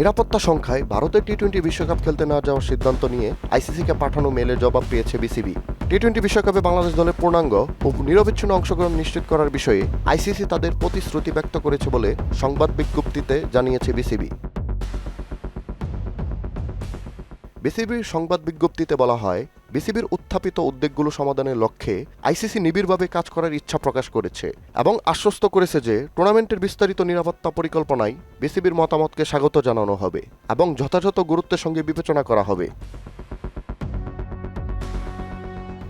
নিরাপত্তা সংখ্যায় ভারতের টি-20 বিশ্বকাপ খেলতে না যাওয়ার সিদ্ধান্ত নিয়ে আইসিসিকে পাঠানো মেলে জবাব পেয়েছে বিসিবি। টি-20 বিশ্বকাপে বাংলাদেশ দলের পূর্ণাঙ্গ ও নিরবিচ্ছিন্ন অংশগ্রহণ নিশ্চিত করার বিষয়ে আইসিসি তাদের প্রতিশ্রুতি ব্যক্ত করেছে বলে সংবাদ বিজ্ঞপ্তিতে জানিয়েছে বিসিবি। বিসিবির সংবাদ বিজ্ঞপ্তিতে বলা হয়, বিসিবির উত্থাপিত উদ্বেগগুলো সমাধানের লক্ষ্যে আইসিসি নিবিড়ভাবে কাজ করার ইচ্ছা প্রকাশ করেছে এবং আশ্বস্ত করেছে যে টুর্নামেন্টের বিস্তারিত নিরাপত্তা পরিকল্পনায় বিসিবির মতামতকে স্বাগত জানানো হবে এবং যথাযথ গুরুত্বের সঙ্গে বিবেচনা করা হবে।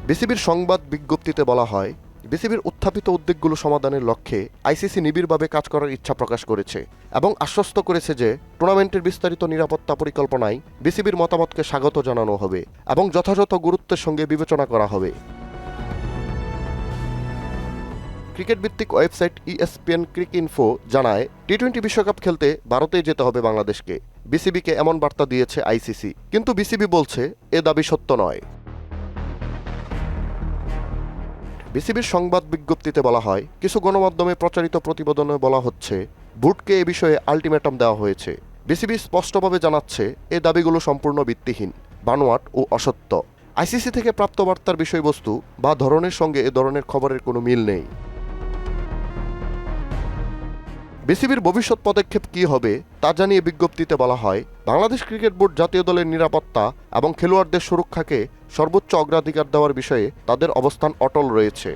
বিসিবির সংবাদ বিজ্ঞপ্তিতে বলা হয়, বিসিবির উত্থাপিত উদ্বেগগুলো সমাধানের লক্ষ্যে আইসিসি নিবিড়ভাবে কাজ করার ইচ্ছা প্রকাশ করেছে এবং আশ্বস্ত করেছে যে টুর্নামেন্টের বিস্তারিত নিরাপত্তা পরিকল্পনায় বিসিবির মতামতকে স্বাগত জানানো হবে এবং যথাযথ গুরুত্বের সঙ্গে বিবেচনা করা হবে। ক্রিকেট ভিত্তিক ওয়েবসাইট ESPN ক্রিকইনফো জানায়, টি-20 বিশ্বকাপ খেলতে ভারতেই যেতে হবে বাংলাদেশকে। বিসিবিকে এমন বার্তা দিয়েছে আইসিসি, কিন্তু বিসিবি বলছে এ দাবি সত্য নয়। বিসিবির সংবাদ বিজ্ঞপ্তিতে বলা হয়, কিছু গণমাধ্যমে প্রচারিত প্রতিবেদনে বলা হচ্ছে বুটকে এ বিষয়ে আলটিমেটাম দেওয়া হয়েছে। বিসিবি স্পষ্টভাবে জানাচ্ছে এ দাবিগুলো সম্পূর্ণ ভিত্তিহীন, বানোয়াট ও অসত্য। আইসিসি থেকে প্রাপ্ত বার্তার বিষয়বস্তু বা ধরনের সঙ্গে এ ধরনের খবরের কোনো মিল নেই। বিসিবির ভবিষ্যৎ পদক্ষেপ কী হবে তা জানিয়ে বিজ্ঞপ্তিতে বলা হয়, বাংলাদেশ ক্রিকেট বোর্ড জাতীয় দলের নিরাপত্তা এবং খেলোয়াড়দের সুরক্ষাকে সর্বোচ্চ অগ্রাধিকার দেওয়ার বিষয়ে তাদের অবস্থান অটল রয়েছে।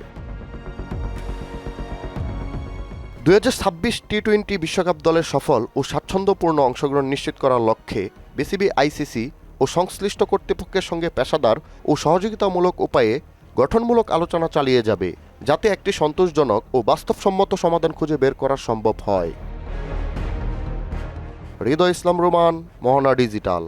2026 টি-20 বিশ্বকাপ দলের সফল ও স্বাচ্ছন্দ্যপূর্ণ অংশগ্রহণ নিশ্চিত করার লক্ষ্যে বিসিবি, আইসিসি ও সংশ্লিষ্ট কর্তৃপক্ষের সঙ্গে পেশাদার ও সহযোগিতামূলক উপায়ে গঠনমূলক আলোচনা চালিয়ে যাবে, যাতে একটি সন্তোষজনক ও বাস্তবসম্মত সমাধান খুঁজে বের করা সম্ভব হয়। হৃদয় ইসলাম রোমান, মোহনা ডিজিটাল।